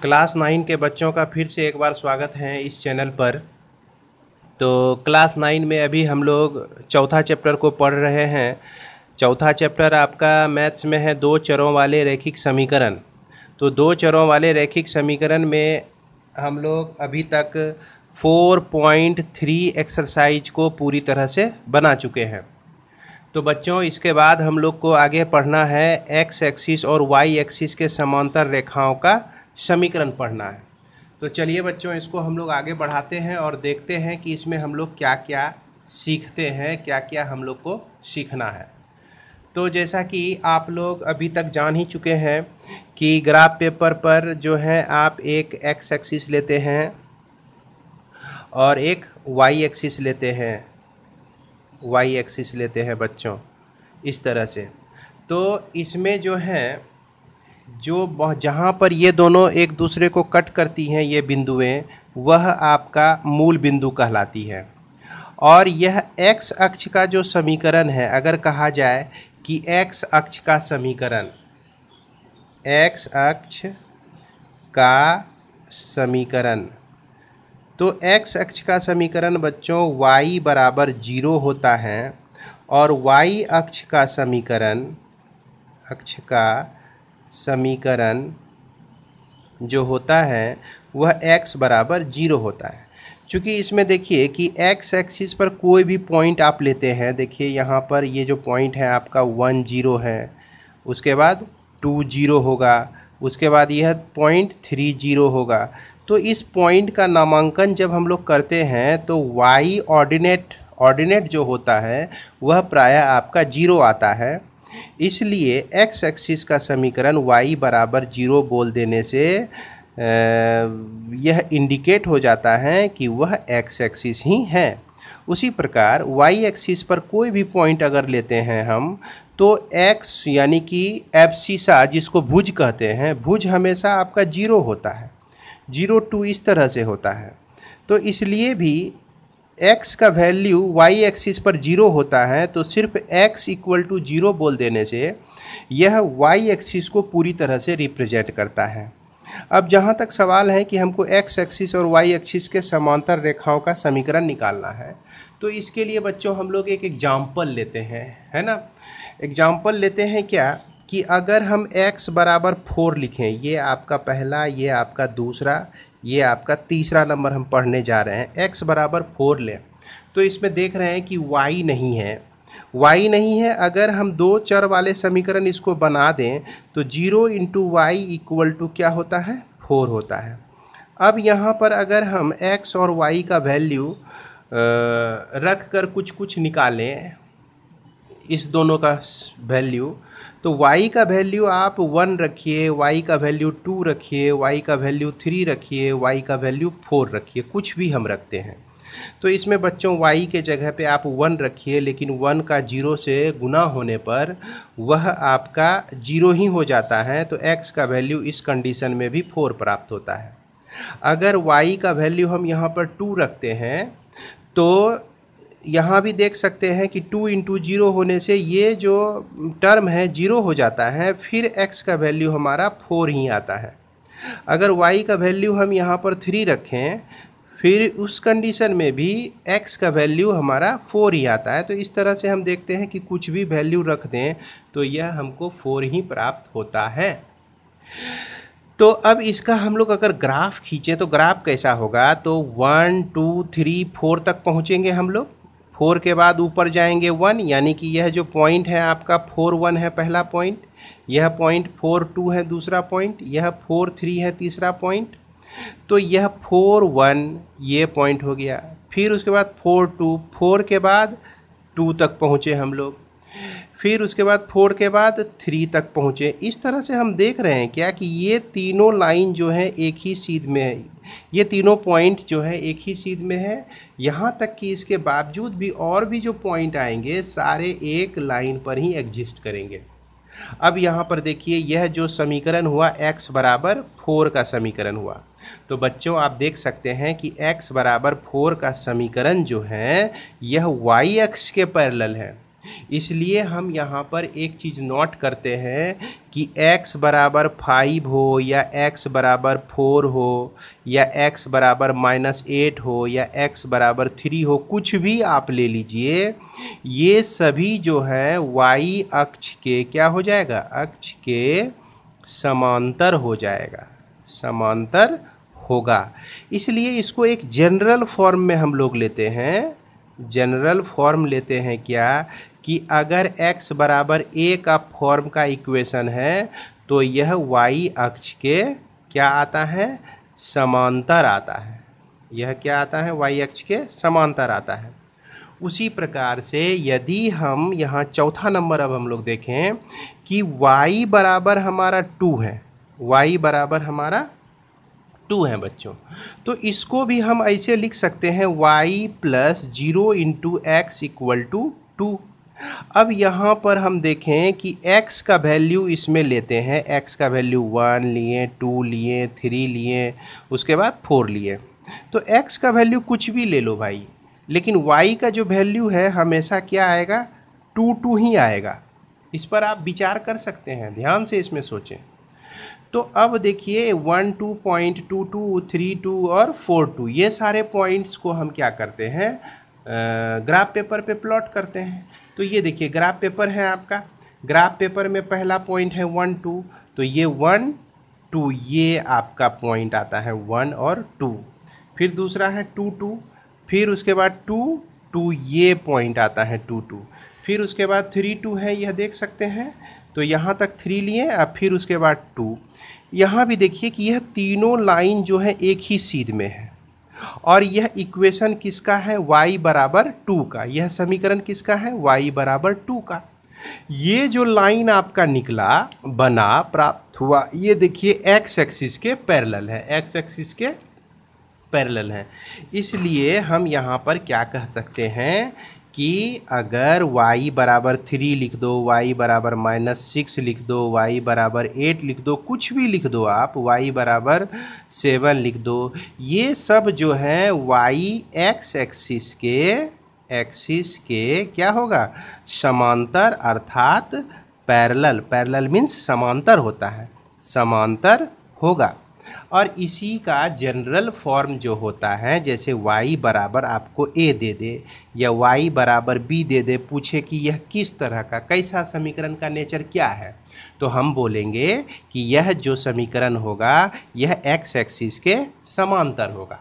Class 9 के बच्चों का फिर से एक बार स्वागत है इस चैनल पर। तो क्लास 9 में अभी हम लोग चौथा चैप्टर को पढ़ रहे हैं। चौथा चैप्टर आपका मैथ्स में है दो चरों वाले रैखिक समीकरण। तो दो चरों वाले रैखिक समीकरण में हम लोग अभी तक 4.3 एक्सरसाइज को पूरी तरह से बना चुके हैं। तो बच्चों इसके बाद हम लोग को आगे पढ़ना है एक्स एक्सिस और वाई एक्सिस के समांतर रेखाओं का समीकरण पढ़ना है। तो चलिए बच्चों इसको हम लोग आगे बढ़ाते हैं और देखते हैं कि इसमें हम लोग क्या क्या सीखते हैं, क्या क्या हम लोग को सीखना है। तो जैसा कि आप लोग अभी तक जान ही चुके हैं कि ग्राफ पेपर पर जो है आप एक एक्स एक्सिस लेते हैं और एक वाई एक्सिस लेते हैं बच्चों, इस तरह से। तो इसमें जो है जहाँ पर ये दोनों एक दूसरे को कट करती हैं ये बिंदुएं, वह आपका मूल बिंदु कहलाती है। और यह एक्स अक्ष का जो समीकरण है, अगर कहा जाए कि एक्स अक्ष का समीकरण, एक्स अक्ष का समीकरण, तो एक्स अक्ष का समीकरण बच्चों y बराबर 0 होता है और y अक्ष का समीकरण जो होता है वह x बराबर 0 होता है। चूँकि इसमें देखिए कि x एक्सिस पर कोई भी पॉइंट आप लेते हैं, देखिए यहाँ पर ये जो पॉइंट है आपका 1 0 है, उसके बाद 2 0 होगा, उसके बाद यह पॉइंट 3 0 होगा। तो इस पॉइंट का नामांकन जब हम लोग करते हैं तो y ऑर्डिनेट जो होता है वह प्रायः आपका 0 आता है। इसलिए x एक्सिस का समीकरण y बराबर 0 बोल देने से यह इंडिकेट हो जाता है कि वह x एक्सिस ही है। उसी प्रकार y एक्सिस पर कोई भी पॉइंट अगर लेते हैं हम, तो x यानी कि एब्सिसा जिसको भुज कहते हैं, भुज हमेशा आपका 0 होता है, 0 2 इस तरह से होता है। तो इसलिए भी x का वैल्यू y एक्सिस पर 0 होता है, तो सिर्फ x इक्वल टू 0 बोल देने से यह y एक्सिस को पूरी तरह से रिप्रेजेंट करता है। अब जहाँ तक सवाल है कि हमको x एक्सिस और y एक्सिस के समांतर रेखाओं का समीकरण निकालना है, तो इसके लिए बच्चों हम लोग एक एग्जाम्पल लेते हैं, है ना। एग्जाम्पल लेते हैं क्या कि अगर हम x बराबर 4 लिखें, ये आपका पहला, ये आपका दूसरा, ये आपका तीसरा नंबर हम पढ़ने जा रहे हैं। x बराबर 4 लें तो इसमें देख रहे हैं कि y नहीं है। अगर हम दो चर वाले समीकरण इसको बना दें तो 0 इंटू वाई इक्वल टू क्या होता है, 4 होता है। अब यहाँ पर अगर हम x और y का वैल्यू रख कर कुछ निकालें, इस दोनों का वैल्यू, तो y का वैल्यू आप 1 रखिए, y का वैल्यू 2 रखिए, y का वैल्यू 3 रखिए, y का वैल्यू 4 रखिए, कुछ भी हम रखते हैं। तो इसमें बच्चों y के जगह पे आप 1 रखिए, लेकिन 1 का 0 से गुना होने पर वह आपका 0 ही हो जाता है। तो x का वैल्यू इस कंडीशन में भी 4 प्राप्त होता है। अगर y का वैल्यू हम यहाँ पर 2 रखते हैं तो यहाँ भी देख सकते हैं कि 2 इंटू 0 होने से ये जो टर्म है 0 हो जाता है, फिर x का वैल्यू हमारा 4 ही आता है। अगर y का वैल्यू हम यहाँ पर 3 रखें, फिर उस कंडीशन में भी x का वैल्यू हमारा 4 ही आता है। तो इस तरह से हम देखते हैं कि कुछ भी वैल्यू रख दें तो यह हमको 4 ही प्राप्त होता है। तो अब इसका हम लोग अगर ग्राफ खींचें तो ग्राफ कैसा होगा, तो 1 2 3 4 तक पहुँचेंगे हम लोग। 4 के बाद ऊपर जाएंगे 1, यानी कि यह जो पॉइंट है आपका 4 1 है पहला पॉइंट, यह पॉइंट 4 2 है दूसरा पॉइंट, यह 4 3 है तीसरा पॉइंट। तो यह 4 1 ये पॉइंट हो गया। फिर उसके बाद 4 2, 4 के बाद 2 तक पहुँचे हम लोग, फिर उसके बाद 4 के बाद 3 तक पहुँचे। इस तरह से हम देख रहे हैं क्या कि ये तीनों लाइन जो है एक ही सीध में है, ये तीनों पॉइंट जो है एक ही सीध में है। यहाँ तक कि इसके बावजूद भी और भी जो पॉइंट आएंगे सारे एक लाइन पर ही एग्जिस्ट करेंगे। अब यहाँ पर देखिए यह जो समीकरण हुआ x बराबर 4 का समीकरण हुआ। तो बच्चों आप देख सकते हैं कि x बराबर 4 का समीकरण जो है यह y अक्ष के पैरेलल है। इसलिए हम यहाँ पर एक चीज़ नोट करते हैं कि x बराबर 5 हो या x बराबर 4 हो या x बराबर -8 हो या x बराबर 3 हो, कुछ भी आप ले लीजिए, ये सभी जो है y अक्ष के क्या हो जाएगा, अक्ष के समांतर हो जाएगा, समांतर होगा। इसलिए इसको एक जनरल फॉर्म में हम लोग लेते हैं, जनरल फॉर्म लेते हैं क्या, कि अगर x बराबर a का फॉर्म का इक्वेशन है तो यह y अक्ष के क्या आता है, समांतर आता है। यह क्या आता है, y अक्ष के समांतर आता है। उसी प्रकार से यदि हम यहाँ चौथा नंबर अब हम लोग देखें कि y बराबर हमारा 2 है, y बराबर हमारा 2 है बच्चों, तो इसको भी हम ऐसे लिख सकते हैं y plus 0 into x equal to 2। अब यहाँ पर हम देखें कि x का वैल्यू इसमें लेते हैं, x का वैल्यू 1 लिए, 2 लिए, 3 लिए, उसके बाद 4 लिए। तो x का वैल्यू कुछ भी ले लो भाई, लेकिन y का जो वैल्यू है हमेशा क्या आएगा, 2 ही आएगा। इस पर आप विचार कर सकते हैं, ध्यान से इसमें सोचें। तो अब देखिए 1 2.22 32 और 42 ये सारे पॉइंट्स को हम क्या करते हैं, ग्राफ पेपर पे प्लॉट करते हैं। तो ये देखिए ग्राफ पेपर है आपका, ग्राफ पेपर में पहला पॉइंट है 1 2, तो ये 1 2 ये आपका पॉइंट आता है 1 और 2। फिर दूसरा है 2 2, फिर उसके बाद 2 2 ये पॉइंट आता है 2 2, फिर उसके बाद 3 2 है, यह देख सकते हैं। तो यहाँ तक 3 लिए, अब फिर उसके बाद 2। यहाँ भी देखिए कि यह तीनों लाइन जो है एक ही सीध में है, और यह इक्वेशन किसका है, y बराबर 2 का। यह समीकरण किसका है, y बराबर 2 का। ये जो लाइन आपका निकला, बना, प्राप्त हुआ, ये देखिए x एक्सिस के पैरेलल है, x एक्सिस के पैरेलल है। इसलिए हम यहाँ पर क्या कह सकते हैं कि अगर y बराबर 3 लिख दो, y बराबर -6 लिख दो, y बराबर 8 लिख दो, कुछ भी लिख दो आप, y बराबर 7 लिख दो, ये सब जो है y x एक्सिस के क्या होगा, समांतर, अर्थात पैरेलल। पैरेलल मीन्स समांतर होता है, समांतर होगा। और इसी का जनरल फॉर्म जो होता है, जैसे y बराबर आपको a दे दे या y बराबर b दे दे, पूछे कि यह किस तरह का, कैसा समीकरण का नेचर क्या है, तो हम बोलेंगे कि यह जो समीकरण होगा यह x एक्सिस के समांतर होगा।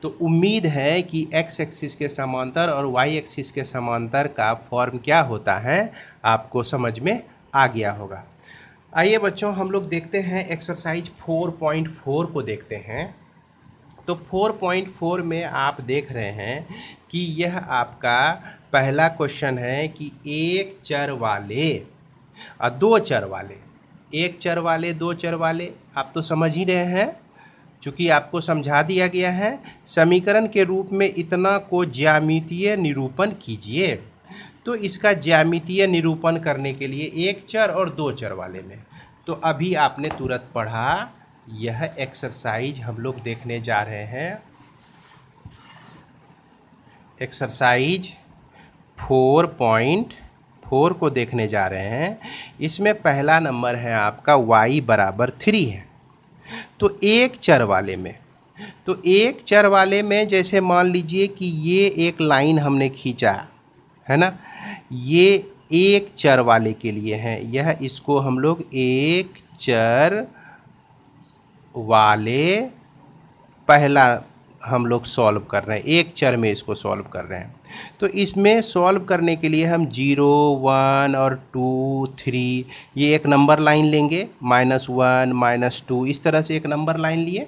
तो उम्मीद है कि x एक्सिस के समांतर और y एक्सिस के समांतर का फॉर्म क्या होता है आपको समझ में आ गया होगा। आइए बच्चों हम लोग देखते हैं एक्सरसाइज 4.4 को देखते हैं। तो 4.4 में आप देख रहे हैं कि यह आपका पहला क्वेश्चन है कि एक चर वाले और दो चर वाले, एक चर वाले दो चर वाले, आप तो समझ ही रहे हैं, चूँकि आपको समझा दिया गया है। समीकरण के रूप में इतना को ज्यामितीय निरूपण कीजिए। तो इसका ज्यामितीय निरूपण करने के लिए एक चर और दो चर वाले में, तो अभी आपने तुरंत पढ़ा, यह एक्सरसाइज हम लोग देखने जा रहे हैं। एक्सरसाइज 4.4 को देखने जा रहे हैं। इसमें पहला नंबर है आपका y बराबर 3 है। तो एक चर वाले में, तो एक चर वाले में जैसे मान लीजिए कि ये एक लाइन हमने खींचा है ना, ये एक चर वाले के लिए है, यह इसको हम लोग एक चर वाले पहला हम लोग सॉल्व कर रहे हैं, एक चर में इसको सॉल्व कर रहे हैं। तो इसमें सॉल्व करने के लिए हम 0 1 और 2 3 ये एक नंबर लाइन लेंगे, -1 -2 इस तरह से एक नंबर लाइन लिए।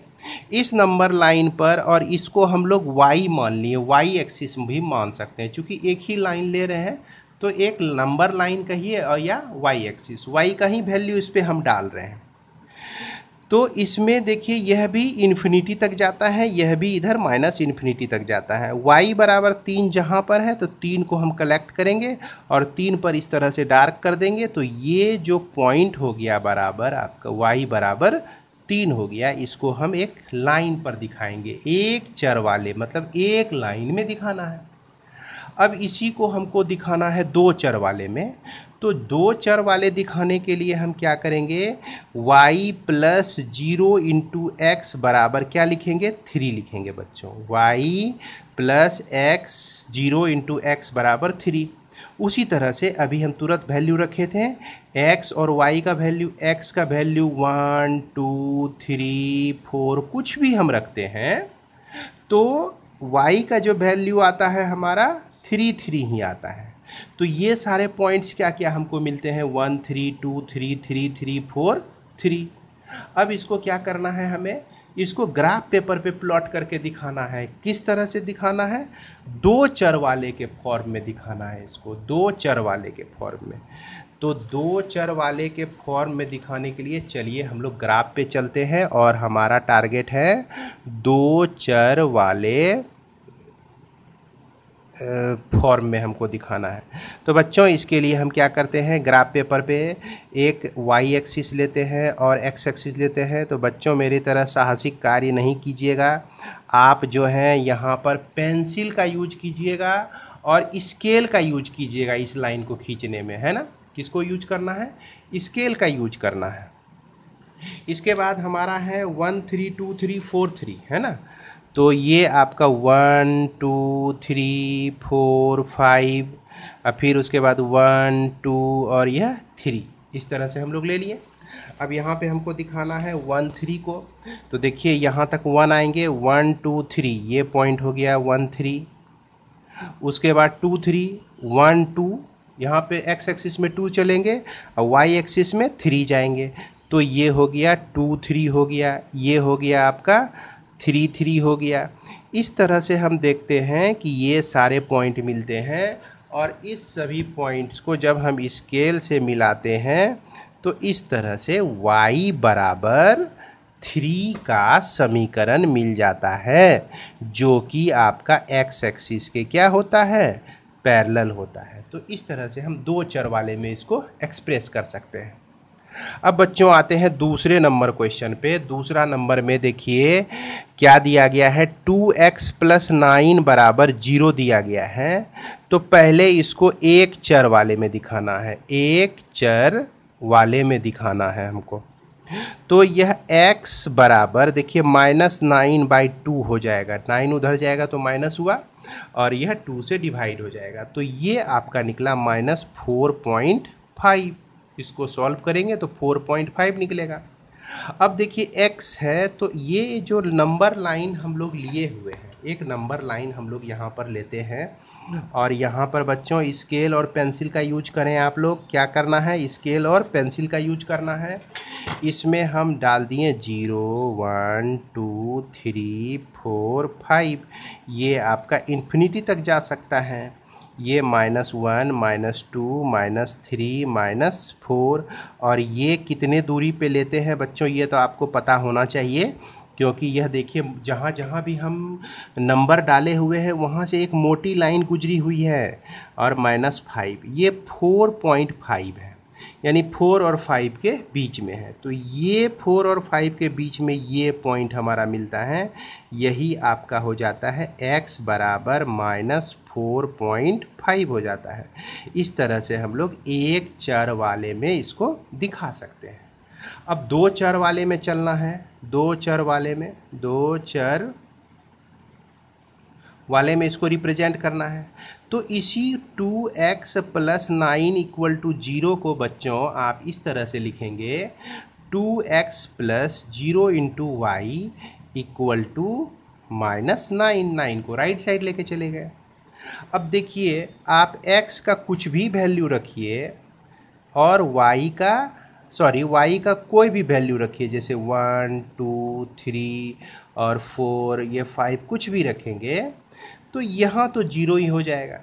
इस नंबर लाइन पर और इसको हम लोग y मान लिए, y एक्सिस भी मान सकते हैं, क्योंकि एक ही लाइन ले रहे हैं तो एक नंबर लाइन कहिए और या y एक्सिस, y का ही वैल्यू इस पर हम डाल रहे हैं। तो इसमें देखिए यह भी इन्फिनिटी तक जाता है, यह भी इधर -इन्फिनिटी तक जाता है। y बराबर 3 जहाँ पर है तो 3 को हम कलेक्ट करेंगे और 3 पर इस तरह से डार्क कर देंगे, तो ये जो पॉइंट हो गया बराबर आपका y बराबर 3 हो गया। इसको हम एक लाइन पर दिखाएंगे, एक चर वाले, मतलब एक लाइन में दिखाना है। अब इसी को हमको दिखाना है दो चर वाले में, तो दो चर वाले दिखाने के लिए हम क्या करेंगे, y प्लस 0 इंटू एक्स बराबर क्या लिखेंगे, 3 लिखेंगे बच्चों। y plus x 0 into x बराबर 3। उसी तरह से अभी हम तुरंत वैल्यू रखे थे, x और y का वैल्यू, x का वैल्यू 1 2 3 4 कुछ भी हम रखते हैं तो y का जो वैल्यू आता है हमारा 3 3 ही आता है। तो ये सारे पॉइंट्स क्या क्या हमको मिलते हैं, 1 3 2 3 3 3 4 3। अब इसको क्या करना है, हमें इसको ग्राफ पेपर पे प्लॉट करके दिखाना है। किस तरह से दिखाना है, दो चर वाले के फॉर्म में दिखाना है इसको, दो चर वाले के फॉर्म में। तो दो चर वाले के फॉर्म में दिखाने के लिए चलिए हम लोग ग्राफ पे चलते हैं और हमारा टारगेट है दो चर वाले फॉर्म में हमको दिखाना है। तो बच्चों इसके लिए हम क्या करते हैं, ग्राफ पेपर पे एक y एक्सिस लेते हैं और x एक्सिस लेते हैं। तो बच्चों मेरी तरह साहसिक कार्य नहीं कीजिएगा, आप जो हैं यहाँ पर पेंसिल का यूज कीजिएगा और स्केल का यूज कीजिएगा इस लाइन को खींचने में, है ना। किसको यूज करना है, स्केल का यूज करना है। इसके बाद हमारा है 1 3 2 3 4 3, है ना। तो ये आपका 1 2 3 4 5, और फिर उसके बाद 1 2 और यह 3, इस तरह से हम लोग ले लिए। अब यहाँ पे हमको दिखाना है 1 3 को, तो देखिए यहाँ तक 1 आएंगे, 1 2 3 ये पॉइंट हो गया 1 3। उसके बाद 2 3 1 2, यहाँ पे x एक्सिस में 2 चलेंगे और y एक्सिस में 3 जाएंगे। तो ये हो गया 2 3 हो गया, ये हो गया आपका 3 3 हो गया। इस तरह से हम देखते हैं कि ये सारे पॉइंट मिलते हैं और इस सभी पॉइंट्स को जब हम स्केल से मिलाते हैं तो इस तरह से y बराबर 3 का समीकरण मिल जाता है, जो कि आपका x एक्सिस के क्या होता है, पैरेलल होता है। तो इस तरह से हम दो चर वाले में इसको एक्सप्रेस कर सकते हैं। अब बच्चों आते हैं दूसरे नंबर क्वेश्चन पे। दूसरा नंबर में देखिए क्या दिया गया है, 2x प्लस 9 बराबर 0 दिया गया है। तो पहले इसको एक चर वाले में दिखाना है, एक चर वाले में दिखाना है हमको। तो यह x बराबर देखिए -9/2 हो जाएगा, 9 उधर जाएगा तो माइनस हुआ और यह 2 से डिवाइड हो जाएगा। तो ये आपका निकला -4.5। इसको सॉल्व करेंगे तो 4.5 निकलेगा। अब देखिए x है, तो ये जो नंबर लाइन हम लोग लिए हुए हैं, एक नंबर लाइन हम लोग यहाँ पर लेते हैं और यहाँ पर बच्चों स्केल और पेंसिल का यूज करें। आप लोग क्या करना है, स्केल और पेंसिल का यूज करना है। इसमें हम डाल दिए 0 1 2 3 4 5, ये आपका इन्फिनिटी तक जा सकता है। ये -1 -2 -3 -4, और ये कितने दूरी पे लेते हैं बच्चों, ये तो आपको पता होना चाहिए, क्योंकि यह देखिए जहाँ जहाँ भी हम नंबर डाले हुए हैं वहाँ से एक मोटी लाइन गुजरी हुई है और -5, ये 4.5 है, यानी 4 और 5 के बीच में है। तो ये 4 और 5 के बीच में ये पॉइंट हमारा मिलता है, यही आपका हो जाता है x बराबर -4.5 हो जाता है। इस तरह से हम लोग एक चर वाले में इसको दिखा सकते हैं। अब दो चर वाले में चलना है, दो चर वाले में, दो चर वाले में इसको रिप्रेजेंट करना है। तो इसी 2x प्लस 9 इक्वल टू 0 को बच्चों आप इस तरह से लिखेंगे, 2x plus 0 into y equal to -9। 9 को राइट साइड लेके चले गए। अब देखिए आप x का कुछ भी वैल्यू रखिए और y का कोई भी वैल्यू रखिए, जैसे 1 2 3 और 4, ये 5 कुछ भी रखेंगे तो यहाँ तो 0 ही हो जाएगा।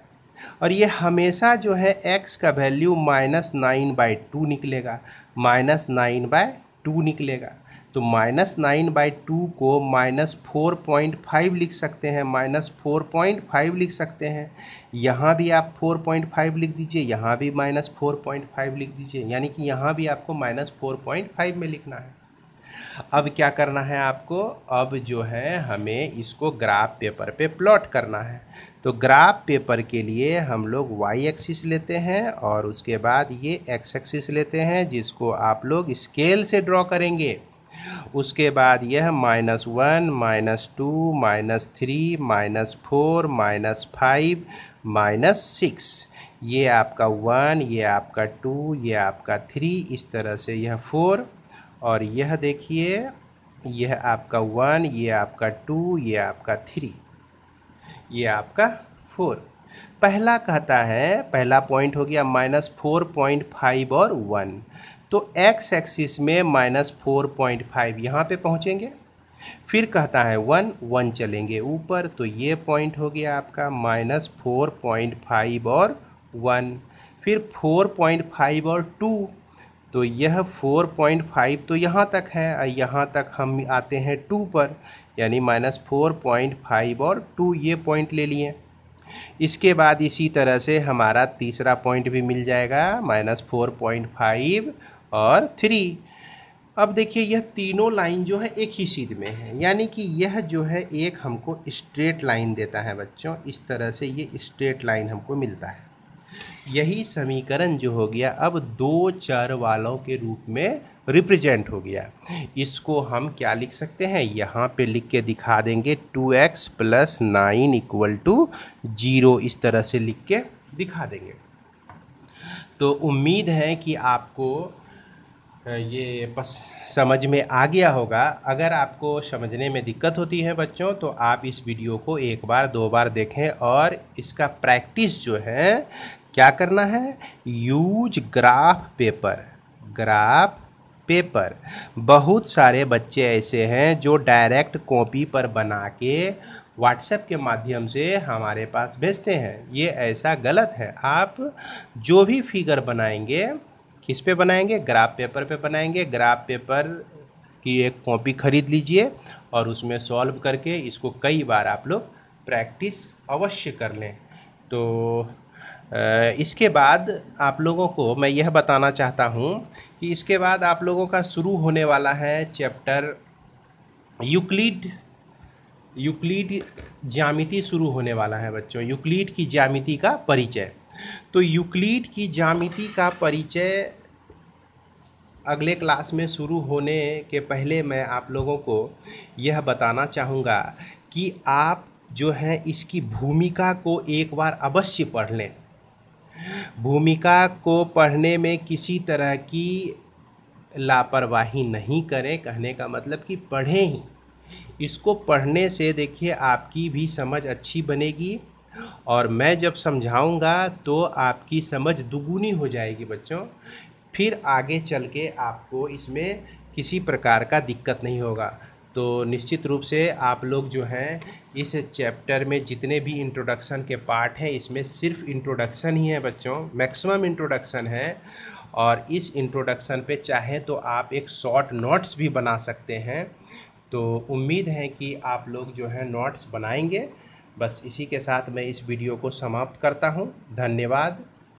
और ये हमेशा जो है x का वैल्यू -9/2 निकलेगा, -9/2 निकलेगा। तो -9/2 को -4.5 लिख सकते हैं, -4.5 लिख सकते हैं। यहाँ भी आप 4.5 लिख दीजिए, यहाँ भी -4.5 लिख दीजिए, यानी कि यहाँ भी आपको -4.5 में लिखना है। अब क्या करना है आपको, अब जो है हमें इसको ग्राफ पेपर पे प्लॉट करना है। तो ग्राफ पेपर के लिए हम लोग वाई एक्सिस लेते हैं और उसके बाद ये एक्स एक्सिस लेते हैं, जिसको आप लोग स्केल से ड्रॉ करेंगे। उसके बाद यह -1, -2, -3, -4, -5, -6, ये आपका 1, ये आपका 2, ये आपका 3, इस तरह से यह 4, और यह देखिए यह आपका 1, ये आपका 2, ये आपका 3, ये आपका 4। पहला कहता है, पहला पॉइंट हो गया -4.5 और 1, तो एक्स एक्सिस में -4.5 यहाँ पे पहुँचेंगे। फिर कहता है 1, 1 चलेंगे ऊपर, तो ये पॉइंट हो गया आपका -4.5 और 1। फिर 4.5 और 2, तो यह 4.5 तो यहाँ तक है, और यहाँ तक हम आते हैं 2 पर, यानी -4.5 और 2, ये पॉइंट ले लिए। इसके बाद इसी तरह से हमारा तीसरा पॉइंट भी मिल जाएगा -4.5 और 3। अब देखिए यह तीनों लाइन जो है एक ही सीध में है, यानी कि यह जो है एक हमको स्ट्रेट लाइन देता है बच्चों, इस तरह से ये स्ट्रेट लाइन हमको मिलता है। यही समीकरण जो हो गया अब दो चर वालों के रूप में रिप्रेजेंट हो गया। इसको हम क्या लिख सकते हैं, यहाँ पे लिख के दिखा देंगे 2x + 9 = 0, इस तरह से लिख के दिखा देंगे। तो उम्मीद है कि आपको ये बस समझ में आ गया होगा। अगर आपको समझने में दिक्कत होती है बच्चों, तो आप इस वीडियो को एक बार 2 बार देखें और इसका प्रैक्टिस जो है क्या करना है, use graph paper. Graph paper, बहुत सारे बच्चे ऐसे हैं जो डायरेक्ट कॉपी पर बना के व्हाट्सएप के माध्यम से हमारे पास भेजते हैं। ये ऐसा गलत है। आप जो भी फिगर बनाएंगे किस पे बनाएंगे, ग्राफ पेपर पे बनाएंगे। ग्राफ पेपर की एक कॉपी खरीद लीजिए और उसमें सॉल्व करके इसको कई बार आप लोग प्रैक्टिस अवश्य कर लें। तो इसके बाद आप लोगों को मैं यह बताना चाहता हूँ कि इसके बाद आप लोगों का शुरू होने वाला है चैप्टर यूक्लिड ज्यामिति शुरू होने वाला है बच्चों। यूक्लिड की ज्यामिति का परिचय। तो यूक्लिड की ज्यामिति का परिचय अगले क्लास में शुरू होने के पहले मैं आप लोगों को यह बताना चाहूँगा कि आप जो है इसकी भूमिका को एक बार अवश्य पढ़ लें। भूमिका को पढ़ने में किसी तरह की लापरवाही नहीं करें, कहने का मतलब कि पढ़ें ही। इसको पढ़ने से देखिए आपकी भी समझ अच्छी बनेगी, और मैं जब समझाऊंगा तो आपकी समझ दुगुनी हो जाएगी बच्चों। फिर आगे चल के आपको इसमें किसी प्रकार का दिक्कत नहीं होगा। तो निश्चित रूप से आप लोग जो हैं इस चैप्टर में जितने भी इंट्रोडक्शन के पार्ट हैं, इसमें सिर्फ इंट्रोडक्शन ही है बच्चों, मैक्सिमम इंट्रोडक्शन है। और इस इंट्रोडक्शन पे चाहे तो आप एक शॉर्ट नोट्स भी बना सकते हैं। तो उम्मीद है कि आप लोग जो है नोट्स बनाएंगे। बस इसी के साथ मैं इस वीडियो को समाप्त करता हूँ। धन्यवाद।